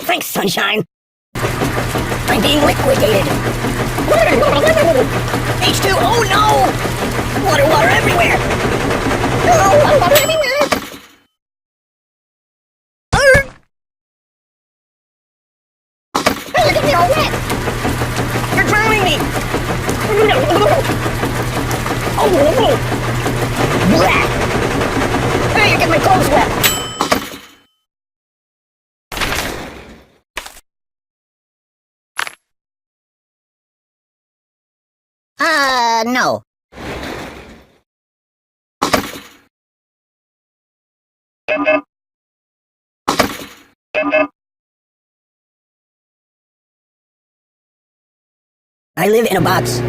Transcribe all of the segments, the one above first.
Thanks, sunshine. I'm being liquidated. H2, oh no! Water everywhere! Oh, water everywhere! Hey, you're getting me all wet! You're drowning me! Oh, hey, you're getting my clothes wet! No. I live in a box.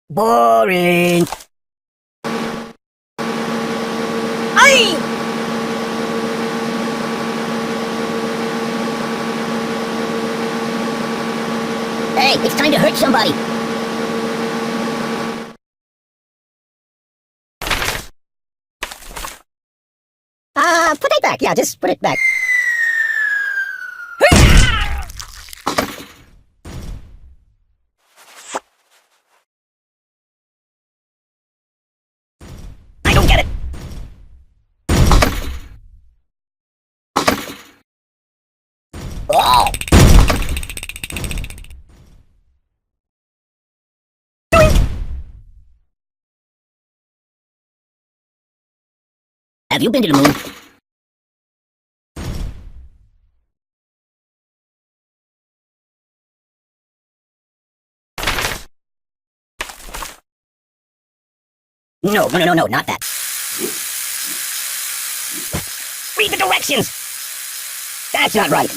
Boring. Aye! Hey, it's time to hurt somebody. Put it back. Yeah, just put it back. I don't get it. Oh! Have you been to the moon? No, not that. Read the directions! That's not right.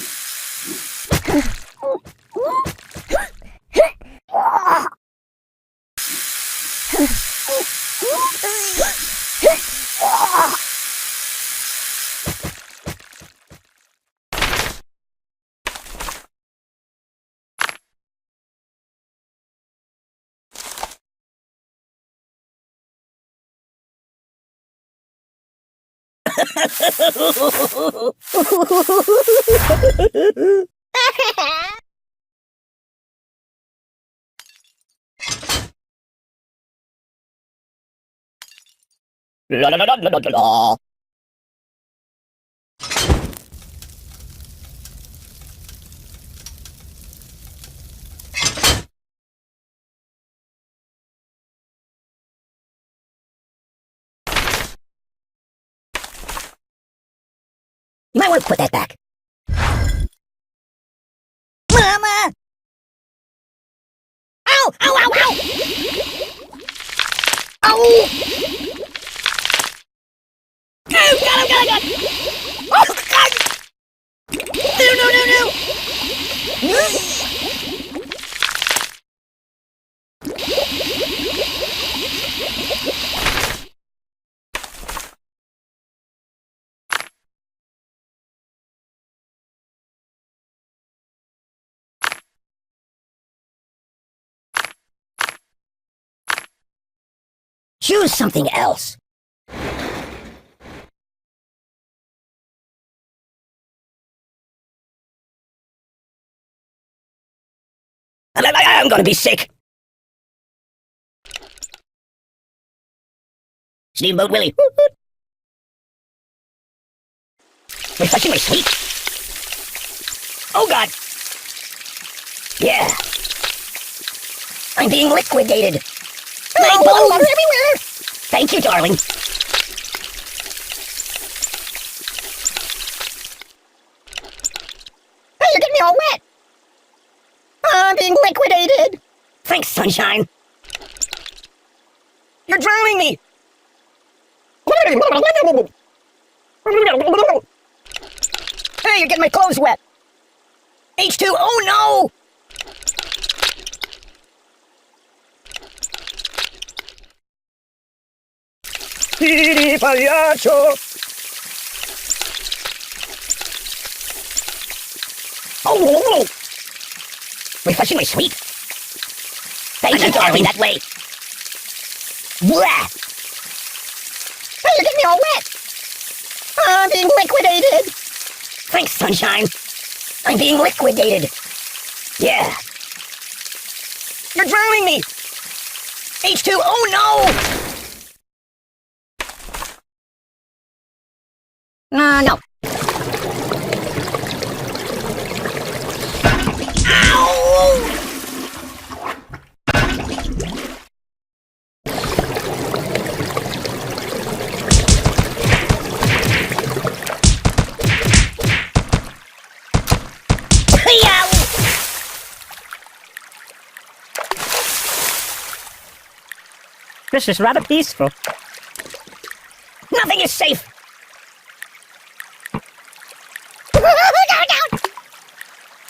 La la la la la la la. You might want to put that back. Mama! Ow! Ow, ow, ow! Ow! Oh, got him! Oh, God! No! Choose something else. I'm gonna be sick. Steamboat Willie. You're touching my sweet. Oh, God. Yeah. I'm being liquidated. My bones everywhere. Thank you, darling. Hey, you're getting me all wet. I'm being liquidated. Thanks, sunshine. You're drowning me. Hey, you're getting my clothes wet. H2, oh no! Pagliaccio! Oh, refreshing my sweet. Thank you, darling. That way. Blah. Hey, you're getting me all wet. I'm being liquidated. Thanks, sunshine. I'm being liquidated. Yeah. You're drowning me. H2, oh no. No. Ow! This is rather peaceful. Nothing is safe.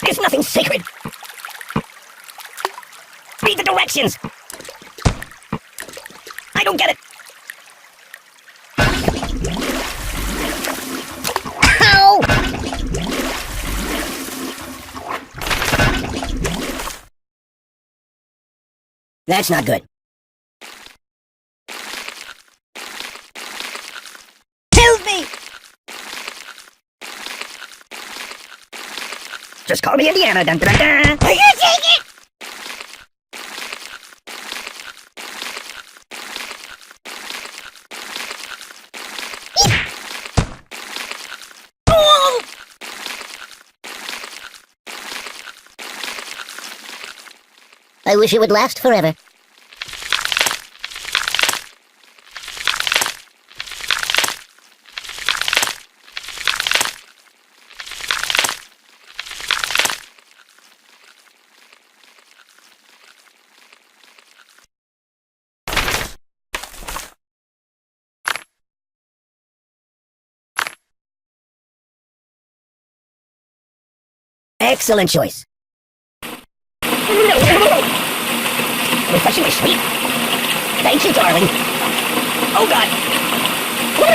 There's nothing sacred. Read the directions. I don't get it. Ow! That's not good. Help me! Just call me Indiana. Dun, dun, dun. Are you taking it? Oh! I wish it would last forever. Excellent choice. Refreshing my sweet. Thank you, darling. Oh, God. Hey,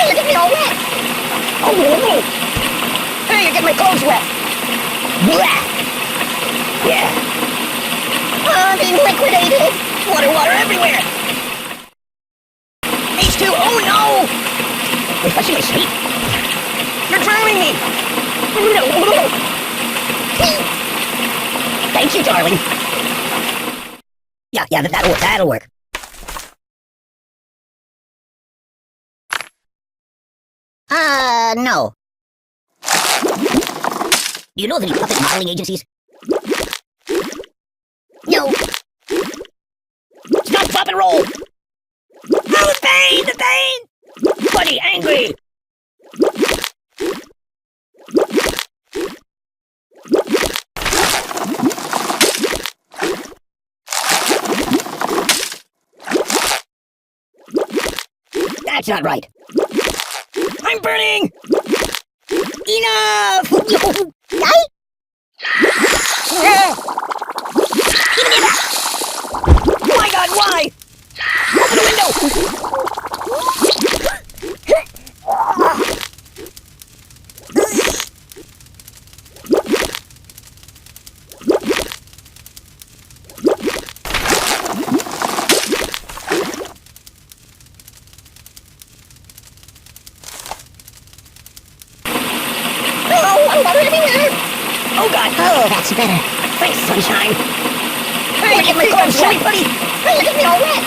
you're getting me all wet. Oh, hey, you're getting my clothes wet. Blah. Yeah. I'm being liquidated. Water everywhere. H2, oh, no. Refreshing my sweet. You're drowning me. Thank you, darling. Yeah, that'll work. No. Do you know of any puppet modeling agencies? No. Stop, pop, and roll. Oh, the pain! Funny, angry. That's not right. I'm burning! Enough! Die? Oh my God, why? Open the window! Oh, God. Oh, that's better. Thanks, sunshine. Hey, get my clothes wet, buddy. Hey, you're getting me all wet.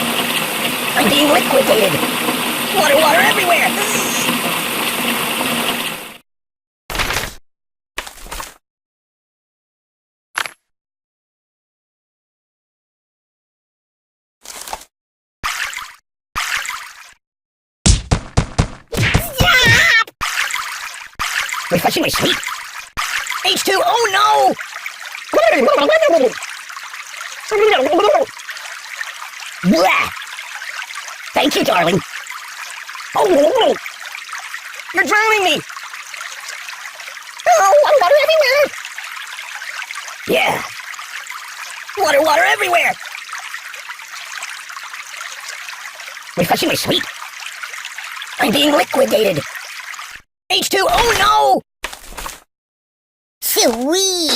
I'm being liquidated. Water everywhere. Stop! Refreshing my sweet. H2, oh no! Blah! Thank you, darling. Oh, you're drowning me! Oh, water everywhere! Yeah. Water everywhere! Refreshing my sweet. I'm being liquidated. H2, oh no! Wee!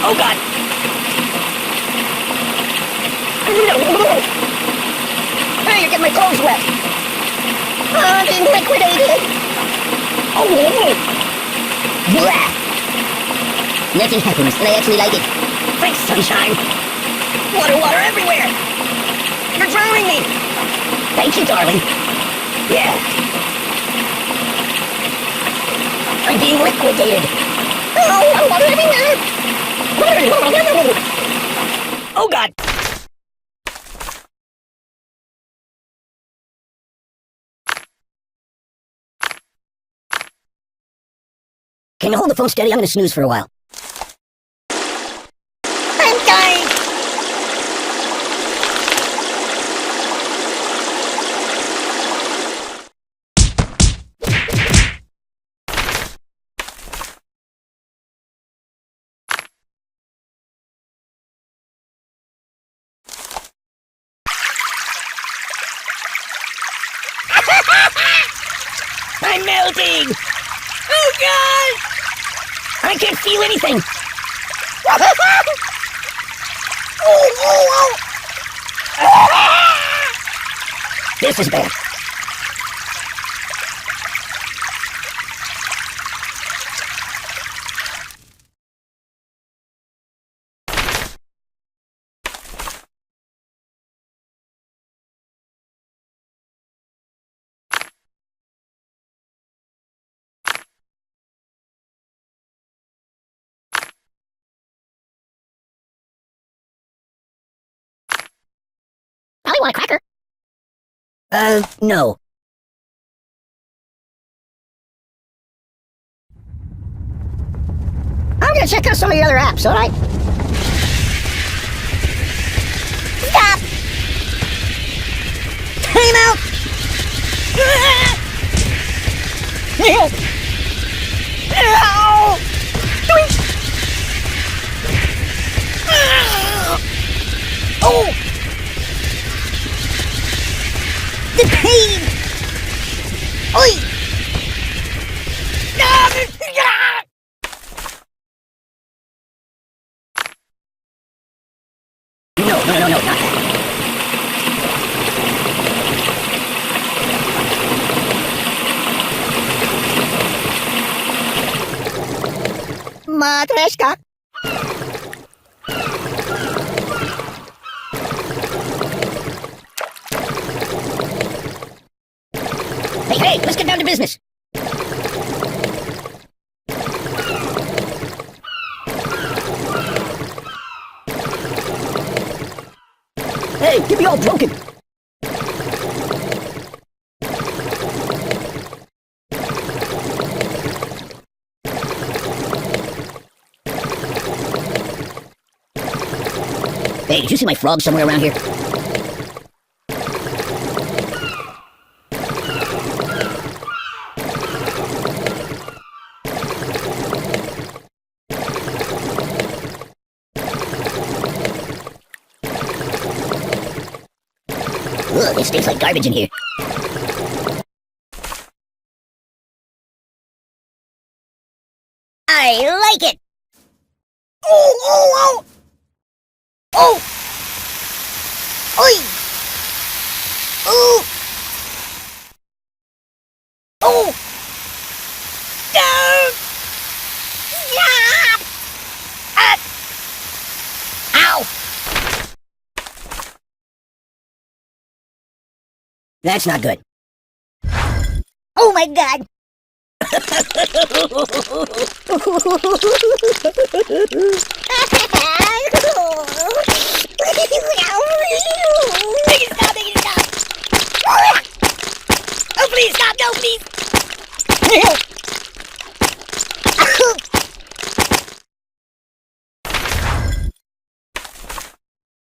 Oh God! Hey, you're getting my clothes wet. I'm being liquidated. Oh, blah. Nothing happens, and I actually like it. Thanks, sunshine. Water everywhere. You're drowning me. Thank you, darling. Yeah. I'm being liquidated. Oh, water everywhere. Oh God! Can you hold the phone steady? I'm gonna snooze for a while. I'm dying! I'm melting! Oh God! I can't feel anything! This is bad. Probably want a cracker. No. I'm gonna check out some of the other apps, alright? Stop! Time out! Oh! The pain! Oi! No, not that. Matryoshka. Hey, let's get down to business. Hey, get me all broken. Hey, did you see my frog somewhere around here? Ugh, it stinks like garbage in here. I like it! Oh! Oh! Oi! Oh! Oh! Down! Stop! Ow! That's not good. Oh my God! Take it, stop! Oh, please, stop! No, please!